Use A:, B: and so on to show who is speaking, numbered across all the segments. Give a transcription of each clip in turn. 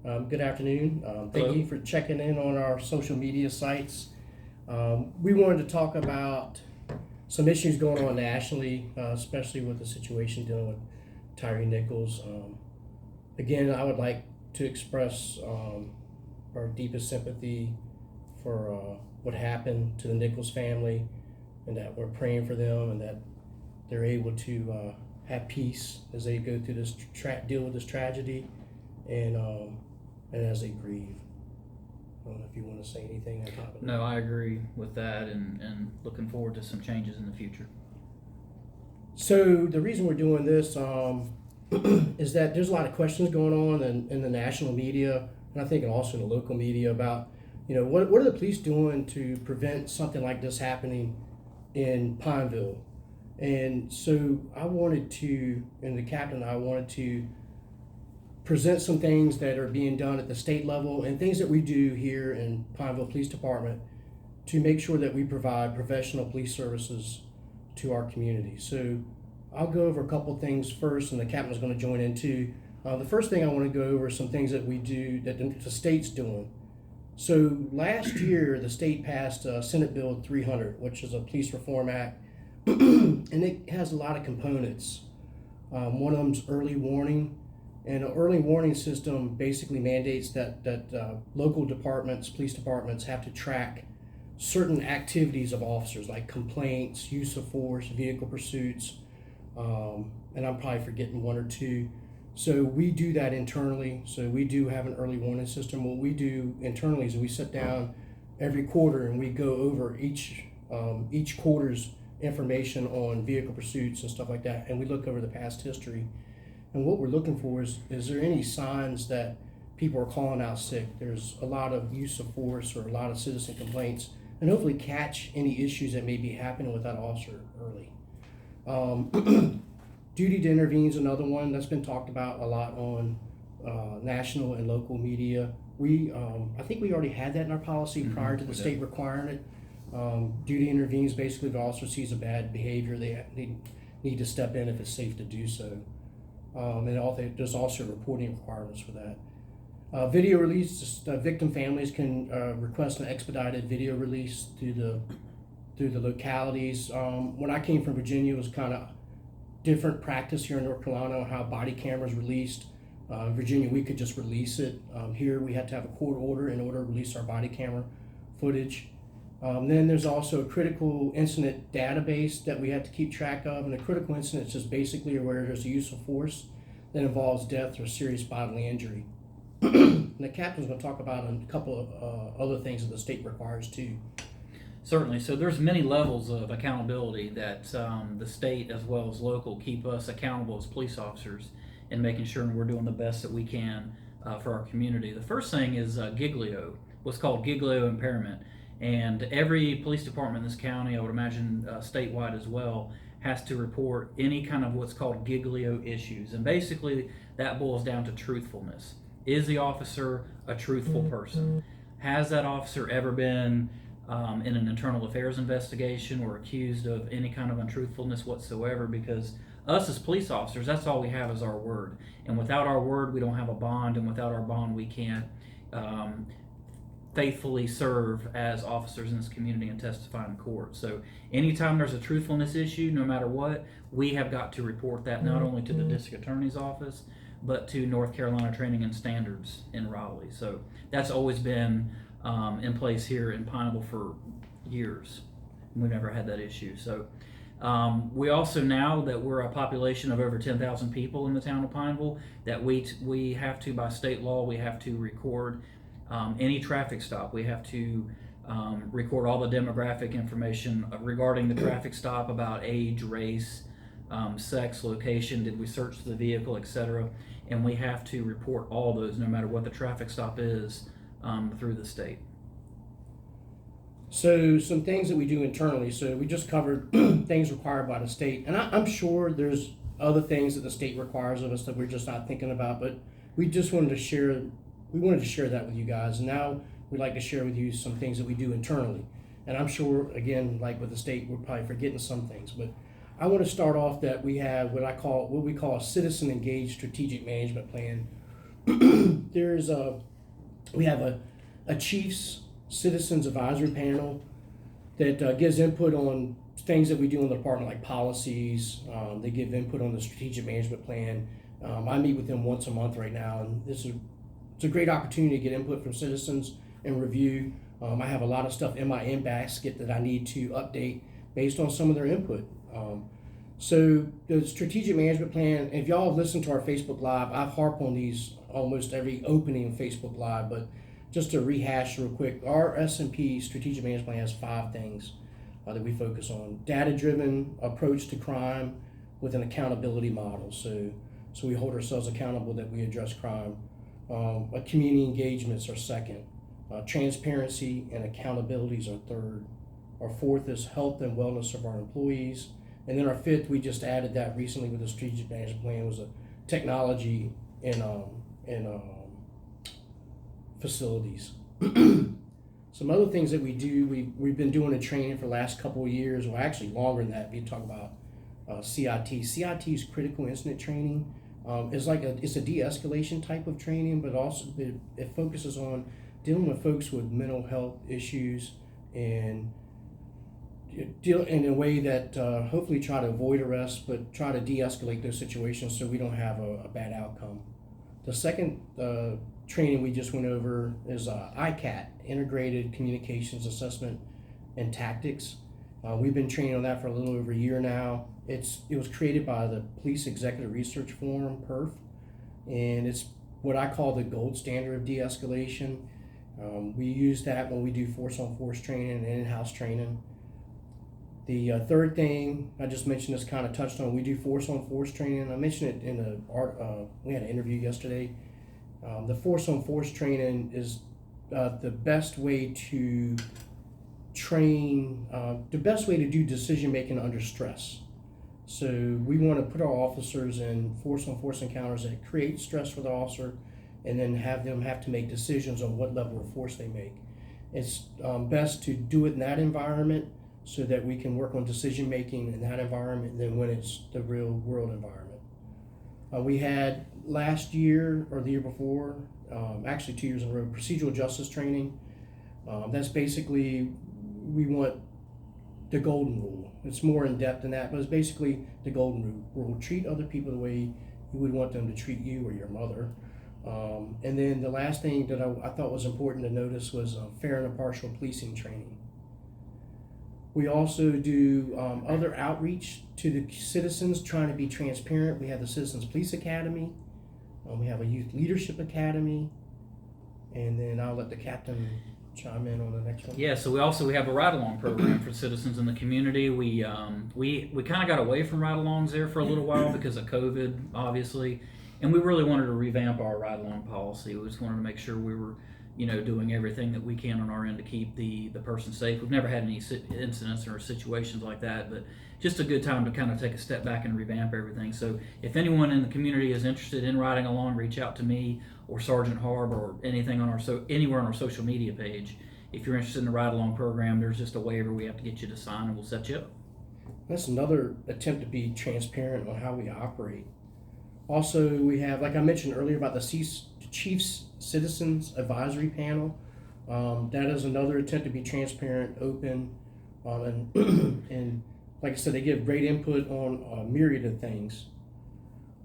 A: Good afternoon. Thank
B: Hello.
A: you for checking in on our social media sites. We wanted to talk about some issues going on nationally, especially with the situation dealing with Tyree Nichols. Again, I would like to express our deepest sympathy for what happened to the Nichols family, and that we're praying for them and that they're able to have peace as they go through this deal with this tragedy, and as they grieve. I don't know if you want to say anything on top of that.
B: No, I agree with that and looking forward to some changes in the future.
A: So the reason we're doing this is that there's a lot of questions going on in the national media, and I think also in the local media about, what are the police doing to prevent something like this happening in Pineville? And so and the captain and I wanted to present some things that are being done at the state level and things that we do here in Pineville Police Department to make sure that we provide professional police services to our community. So I'll go over a couple things first, and the captain's going to join in too. The first thing I want to go over is some things that we do that the state's doing. So last year, the state passed Senate Bill 300, which is a police reform act, and it has a lot of components. One of them's early warning. And an early warning system basically mandates that local departments, police departments, have to track certain activities of officers, like complaints, use of force, vehicle pursuits, and I'm probably forgetting one or two. So we do that internally. So we do have an early warning system. What we do internally is we sit down every quarter and we go over each quarter's information on vehicle pursuits and stuff like that, and we look over the past history. And what we're looking for is there any signs that people are calling out sick? There's a lot of use of force or a lot of citizen complaints, and hopefully catch any issues that may be happening with that officer early. Duty to intervene is another one that's been talked about a lot on national and local media. I think we already had that in our policy prior to the state requiring it. Duty to intervene is basically if the officer sees a bad behavior, they need to step in if it's safe to do so. And there's also reporting requirements for that. Video release, victim families can request an expedited video release through the localities. When I came from Virginia, it was kind of different practice here in North Carolina on how body cameras released. In Virginia, we could just release it. Here, we had to have a court order in order to release our body camera footage. Then there's also a critical incident database that we have to keep track of, and a critical incident is just basically where there's a use of force that involves death or serious bodily injury. And the captain's going to talk about a couple of other things that the state requires too.
B: Certainly. So there's many levels of accountability that the state as well as local keep us accountable as police officers in making sure we're doing the best that we can for our community. The first thing is giglio, what's called giglio impairment. And every police department in this county, I would imagine statewide as well, has to report any kind of what's called giglio issues. And basically that boils down to truthfulness. Is the officer a truthful person? Has that officer ever been in an internal affairs investigation or accused of any kind of untruthfulness whatsoever? Because us as police officers, that's all we have is our word. And without our word, we don't have a bond. And without our bond, we can't faithfully serve as officers in this community and testify in court. So anytime there's a truthfulness issue, no matter what, we have got to report that not only to the district attorney's office, but to North Carolina Training and Standards in Raleigh. So that's always been in place here in Pineville for years. We've never had that issue. So we also, now that we're a population of over 10,000 people in the town of Pineville, that we have to, by state law, we have to record any traffic stop. We have to record all the demographic information regarding the traffic stop about age, race, sex, location, did we search the vehicle, etc. And we have to report all those no matter what the traffic stop is through the state.
A: So some things that we do internally. So we just covered things required by the state. And I'm sure there's other things that the state requires of us that we're just not thinking about, but we just wanted to share that with you guys. And now we'd like to share with you some things that we do internally. And I'm sure, again, like with the state, we're probably forgetting some things, but I want to start off that we have what we call a citizen engaged strategic management plan. we have a chief's citizens advisory panel that gives input on things that we do in the department, like policies. They give input on the strategic management plan. I meet with them once a month right now, and it's a great opportunity to get input from citizens and review. I have a lot of stuff in my in basket that I need to update based on some of their input. So the strategic management plan, if y'all have listened to our Facebook Live, I've harped on these almost every opening of Facebook Live, but just to rehash real quick, our S&P strategic management plan has 5 things that we focus on. Data-driven approach to crime with an accountability model. So we hold ourselves accountable that we address crime. Community engagements are second. Transparency and accountability is our third. Our fourth is health and wellness of our employees. And then our fifth, we just added that recently with the strategic management plan, was a technology in facilities. Some other things that we do, we've been doing a training for the last couple of years, or actually longer than that. We talk about CIT. CIT is critical incident training. It's a de-escalation type of training, but also it focuses on dealing with folks with mental health issues and deal in a way that hopefully try to avoid arrest, but try to de-escalate those situations so we don't have a bad outcome. The second training we just went over is ICAT, Integrated Communications Assessment and Tactics. We've been training on that for a little over a year now. It was created by the Police Executive Research Forum, PERF, and it's what I call the gold standard of de-escalation. We use that when we do force-on-force training and in-house training. The third thing I just mentioned, is kind of touched on, we do force-on-force training. I mentioned it in we had an interview yesterday. The force-on-force training is the best way to train, the best way to do decision-making under stress. So we want to put our officers in force-on-force encounters that create stress for the officer, and then have them have to make decisions on what level of force they make. It's best to do it in that environment so that we can work on decision making in that environment than when it's the real world environment. We had last year or the year before, actually 2 years in a row, procedural justice training. That's basically, we want the golden rule. It's more in depth than that, but it's basically the golden rule. Treat other people the way you would want them to treat you or your mother. And then the last thing that I thought was important to notice was fair and impartial policing training. We also do other outreach to the citizens, trying to be transparent. We have the Citizens Police Academy. We have a Youth Leadership Academy. And then I'll let the captain chime in on the next one.
B: Yeah, so we have a ride-along program for citizens in the community. We kind of got away from ride-alongs there for a little while because of COVID, obviously. And we really wanted to revamp our ride-along policy. We just wanted to make sure we were, doing everything that we can on our end to keep the person safe. We've never had any incidents or situations like that, but just a good time to kind of take a step back and revamp everything. So if anyone in the community is interested in riding along, reach out to me or Sergeant Harb or anything on anywhere on our social media page. If you're interested in the ride-along program, there's just a waiver we have to get you to sign, and we'll set you up.
A: That's another attempt to be transparent on how we operate. Also, we have, like I mentioned earlier, about the Chiefs Citizens Advisory Panel. That is another attempt to be transparent, open, and like I said, they give great input on a myriad of things.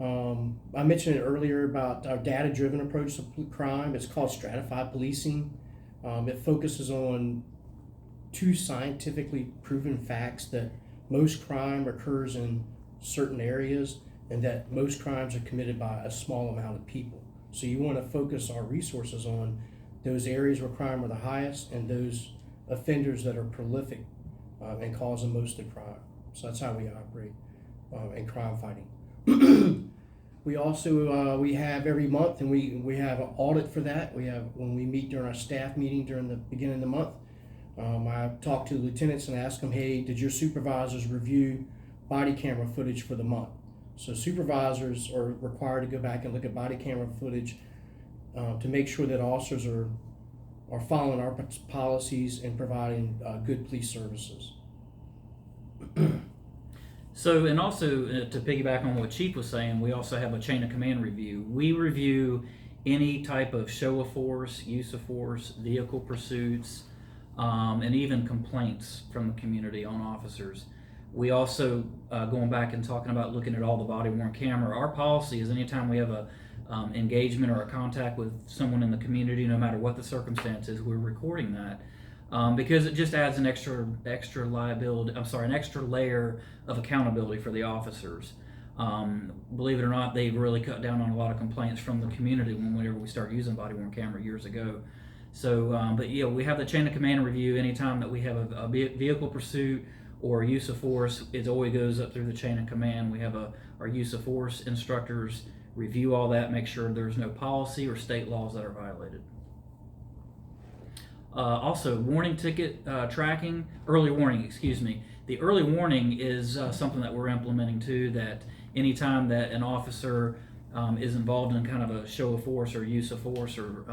A: I mentioned it earlier about our data-driven approach to crime. It's called stratified policing. It focuses on 2 scientifically proven facts: that most crime occurs in certain areas, and that most crimes are committed by a small amount of people. So you want to focus our resources on those areas where crime are the highest and those offenders that are prolific and cause the most of crime. So that's how we operate in crime fighting. We also we have every month, and we have an audit for that. We have, when we meet during our staff meeting during the beginning of the month, I talk to the lieutenants and ask them, hey, did your supervisors review body camera footage for the month? So supervisors are required to go back and look at body camera footage to make sure that officers are following our policies and providing good police services.
B: So, and also to piggyback on what Chief was saying, we also have a chain of command review. We review any type of show of force, use of force, vehicle pursuits, and even complaints from the community on officers. We also, going back and talking about looking at all the body worn camera, our policy is anytime we have a engagement or a contact with someone in the community, no matter what the circumstances, we're recording that. Because it just adds an extra liability. An extra layer of accountability for the officers. Believe it or not, they've really cut down on a lot of complaints from the community whenever we started using body worn camera years ago. So, but yeah, we have the chain of command review anytime that we have a vehicle pursuit or use of force. It always goes up through the chain of command. We have our use of force instructors review all that, make sure there's no policy or state laws that are violated. Also, warning ticket tracking, early warning, excuse me. The early warning is something that we're implementing too, that anytime that an officer is involved in kind of a show of force or use of force or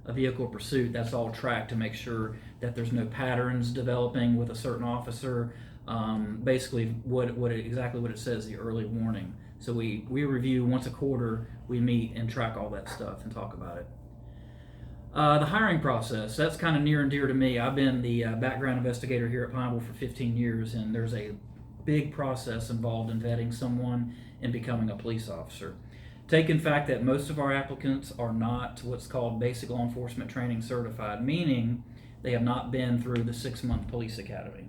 B: a vehicle pursuit, that's all tracked to make sure that there's no patterns developing with a certain officer. Basically, exactly what it says, the early warning. So we review once a quarter, we meet and track all that stuff and talk about it. The hiring process, that's kind of near and dear to me. I've been the background investigator here at Pineville for 15 years, and there's a big process involved in vetting someone and becoming a police officer. Take in fact that most of our applicants are not what's called basic law enforcement training certified, meaning they have not been through the 6-month police academy.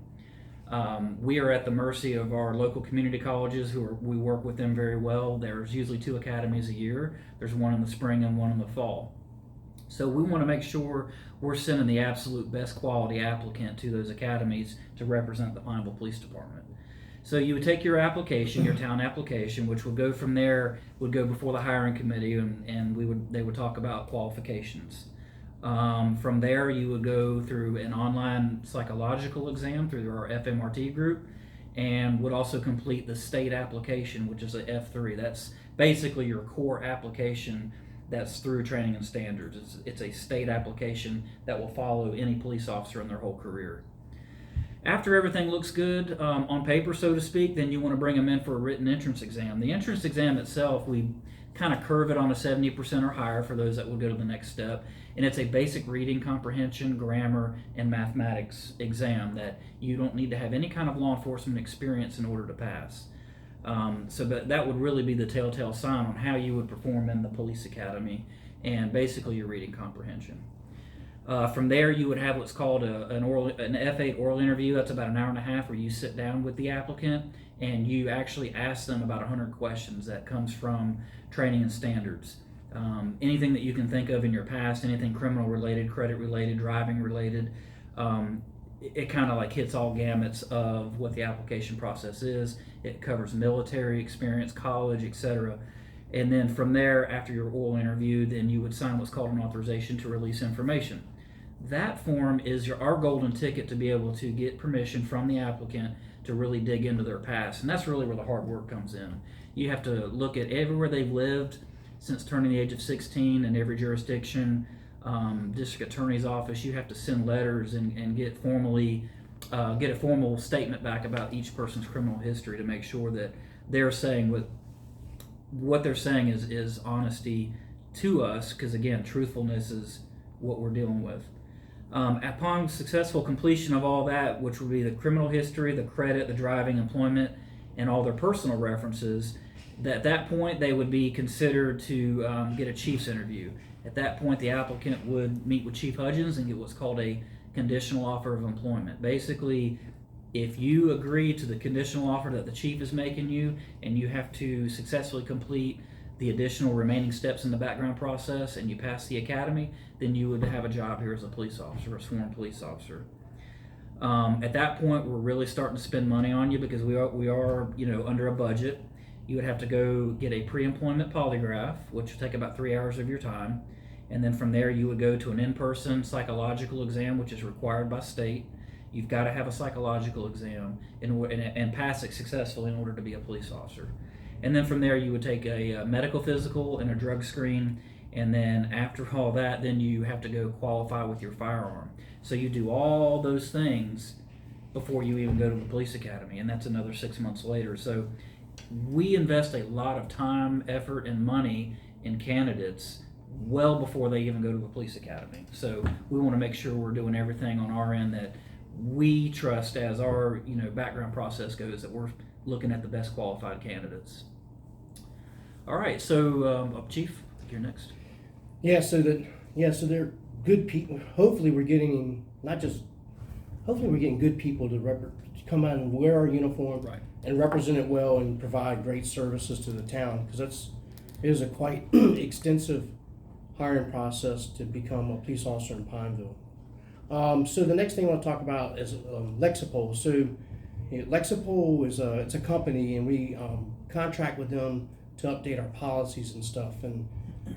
B: We are at the mercy of our local community colleges we work with them very well. There's usually 2 academies a year. There's one in the spring and one in the fall. So we want to make sure we're sending the absolute best quality applicant to those academies to represent the Pineville Police Department. So you would take your application, your town application, which would go from there, would go before the hiring committee, and they would talk about qualifications. From there, you would go through an online psychological exam through our FMRT group, and would also complete the state application, which is a F3. That's basically your core application that's through training and standards. It's a state application that will follow any police officer in their whole career. After everything looks good on paper, so to speak, then you want to bring them in for a written entrance exam. The entrance exam itself, we kind of curve it on a 70% or higher for those that will go to the next step. And it's a basic reading comprehension, grammar, and mathematics exam that you don't need to have any kind of law enforcement experience in order to pass. So that would really be the telltale sign on how you would perform in the police academy and basically your reading comprehension. From there, you would have what's called an F8 oral interview. That's about an hour and a half where you sit down with the applicant and you actually ask them about 100 questions that comes from training and standards. Anything that you can think of in your past, anything criminal related, credit related, driving related, it kind of like hits all gamuts of what the application process is. It covers military experience, college, etc. And then from there, after your oral interview, then you would sign what's called an authorization to release information. That form is our golden ticket to be able to get permission from the applicant to really dig into their past. And that's really where the hard work comes in. You have to look at everywhere they've lived since turning the age of 16 in every jurisdiction, district attorney's office. You have to send letters and get a formal statement back about each person's criminal history to make sure that they're saying what they're saying is honesty to us, because again, truthfulness is what we're dealing with. Upon successful completion of all that, which would be the criminal history, the credit, the driving, employment, and all their personal references, at that point they would be considered to get a chief's interview. At that point, the applicant would meet with Chief Hudgens and get what's called a conditional offer of employment. Basically, if you agree to the conditional offer that the chief is making you and you have to successfully complete the additional remaining steps in the background process and you pass the academy, then you would have a job here as a police officer, a sworn police officer. At that point, we're really starting to spend money on you because we are under a budget. You would have to go get a pre-employment polygraph, which would take about 3 hours of your time. And then from there, you would go to an in-person psychological exam, which is required by state. You've got to have a psychological exam and pass it successfully in order to be a police officer. And then from there, you would take a medical physical and a drug screen. And then after all that, then you have to go qualify with your firearm. So you do all those things before you even go to the police academy. And that's another 6 months later. So we invest a lot of time, effort, and money in candidates well before they even go to the police academy. So we want to make sure we're doing everything on our end that we trust as our background process goes, that we're looking at the best qualified candidates. All right, so Chief, you're next.
A: So they're good people. Hopefully we're getting good people to come out and wear our uniform,
B: Right.
A: and represent it well and provide great services to the town, because it is a quite extensive hiring process to become a police officer in Pineville. So the next thing I want to talk about is Lexipol. So Lexipol is it's a company, and we contract with them to update our policies and stuff. And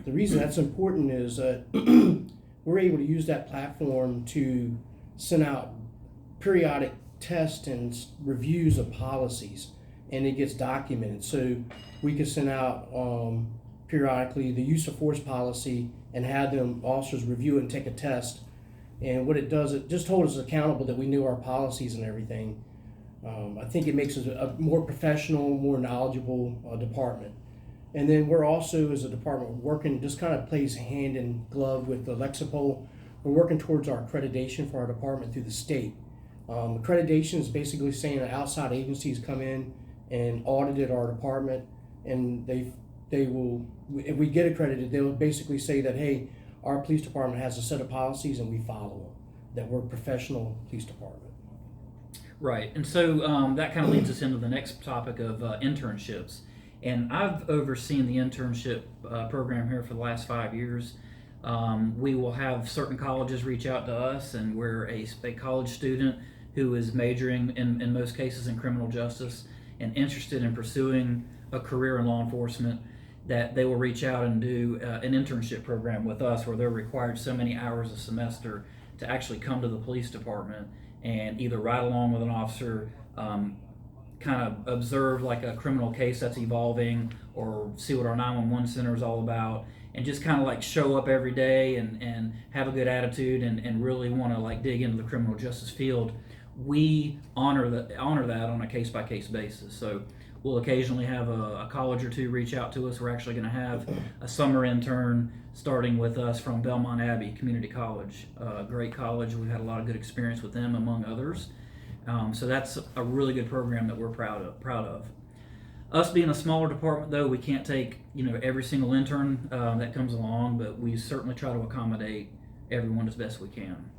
A: the reason that's important is that we're able to use that platform to send out periodic tests and reviews of policies, and it gets documented. So we can send out periodically the use of force policy and have them officers review it and take a test. And what it does, it just holds us accountable that we knew our policies and everything. I think it makes us a more professional, more knowledgeable department. And then we're also, as a department, working, just kind of plays hand in glove with the Lexipol. We're working towards our accreditation for our department through the state. Accreditation is basically saying that outside agencies come in and audited our department, and they will, if we get accredited, they will basically say that, hey, our police department has a set of policies and we follow them, that we're a professional police department.
B: Right, and so that kind of leads us into the next topic of internships. And I've overseen the internship program here for the last 5 years. We will have certain colleges reach out to us, and we're a college student who is majoring in most cases in criminal justice and interested in pursuing a career in law enforcement, that they will reach out and do an internship program with us, where they're required so many hours a semester to actually come to the police department and either ride along with an officer, kind of observe like a criminal case that's evolving, or see what our 911 center is all about, and just kind of like show up every day and have a good attitude and really want to like dig into the criminal justice field. We honor that on a case-by-case basis. So we'll occasionally have a college or two reach out to us. We're actually going to have a summer intern starting with us from Belmont Abbey Community College, great college. We've had a lot of good experience with them, among others. So that's a really good program that we're proud of. Us being a smaller department, though, we can't take every single intern that comes along, but we certainly try to accommodate everyone as best we can.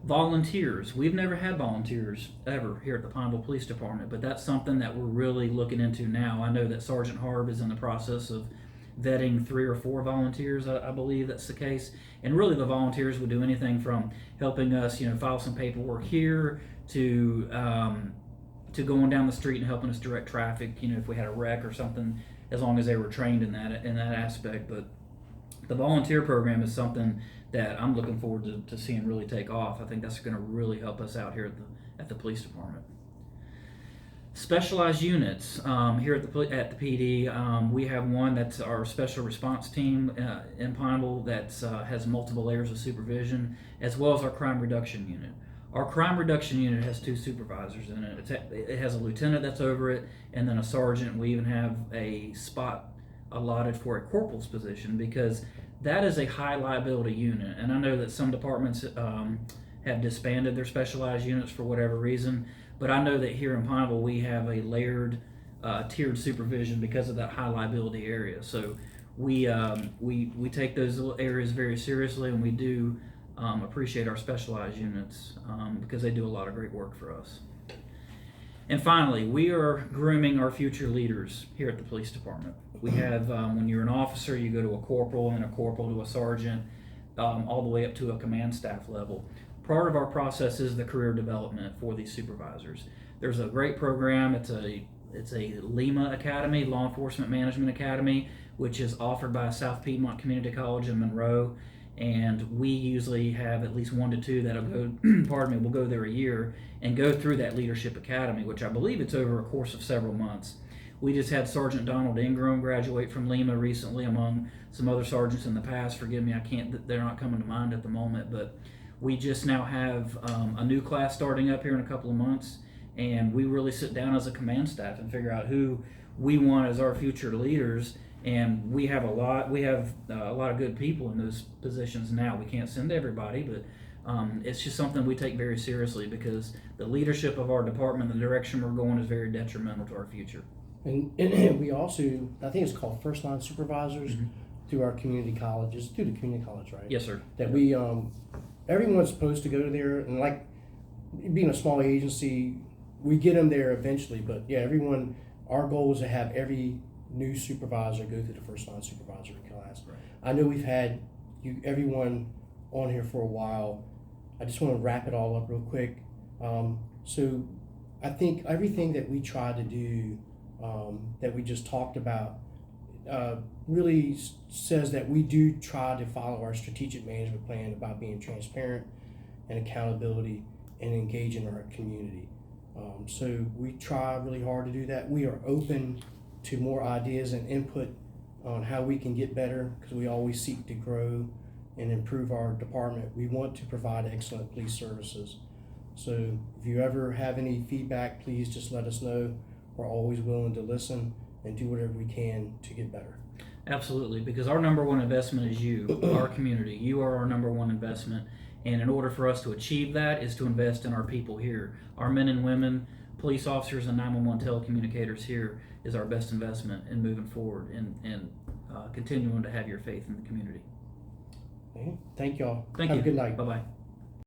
B: Volunteers. We've never had volunteers ever here at the Pineville Police Department, but that's something that we're really looking into now. I know that Sergeant Harb is in the process of vetting 3 or 4 volunteers. I believe that's the case. And really, the volunteers would do anything from helping us, file some paperwork here to going down the street and helping us direct traffic. If we had a wreck or something, as long as they were trained in that aspect. But the volunteer program is something that I'm looking forward to seeing really take off. I think that's going to really help us out here at the police department. Specialized units here at the PD. We have one that's our special response team in Pineville that has multiple layers of supervision, as well as our crime reduction unit. Our crime reduction unit has 2 supervisors in it. It has a lieutenant that's over it, and then a sergeant. We even have a spot allotted for a corporal's position, because that is a high liability unit. And I know that some departments have disbanded their specialized units for whatever reason, but I know that here in Pineville we have a layered, tiered supervision because of that high liability area. So we take those areas very seriously, and we do appreciate our specialized units because they do a lot of great work for us. And finally, we are grooming our future leaders here at the police department. We have, when you're an officer, you go to a corporal, and a corporal to a sergeant, all the way up to a command staff level. Part of our process is the career development for these supervisors. There's a great program. It's a LEMA Academy, Law Enforcement Management Academy, which is offered by South Piedmont Community College in Monroe. And we usually have at least 1 to 2 that'll go, will go there a year and go through that leadership academy, which I believe it's over a course of several months. We just had Sergeant Donald Ingram graduate from Lima recently, among some other sergeants in the past. Forgive me, they're not coming to mind at the moment, but we just now have a new class starting up here in a couple of months, and we really sit down as a command staff and figure out who we want as our future leaders, And we have a lot of good people in those positions now. We can't send everybody, but it's just something we take very seriously, because the leadership of our department, the direction we're going, is very detrimental to our future.
A: And we also, I think it's called first line supervisors through our community colleges, through the community college, right?
B: Yes, sir.
A: That we, everyone's supposed to go to there, and like being a small agency, we get them there eventually. But yeah, everyone, our goal is to have every new supervisor go through the first line supervisory class.
B: Right.
A: I know we've had everyone on here for a while. I just want to wrap it all up real quick. So I think everything that we try to do, that we just talked about, really says that we do try to follow our strategic management plan about being transparent and accountability and engaging our community. So we try really hard to do that. We are open to more ideas and input on how we can get better, because we always seek to grow and improve our department. We want to provide excellent police services. So if you ever have any feedback, please just let us know. We're always willing to listen and do whatever we can to get better.
B: Absolutely, because our number one investment is you, our community. You are our number one investment. And in order for us to achieve that is to invest in our people here. Our men and women, police officers and 911 telecommunicators here is our best investment in moving forward and continuing to have your faith in the community.
A: Thank y'all.
B: Thank
A: Have
B: you.
A: a good night.
B: Bye-bye.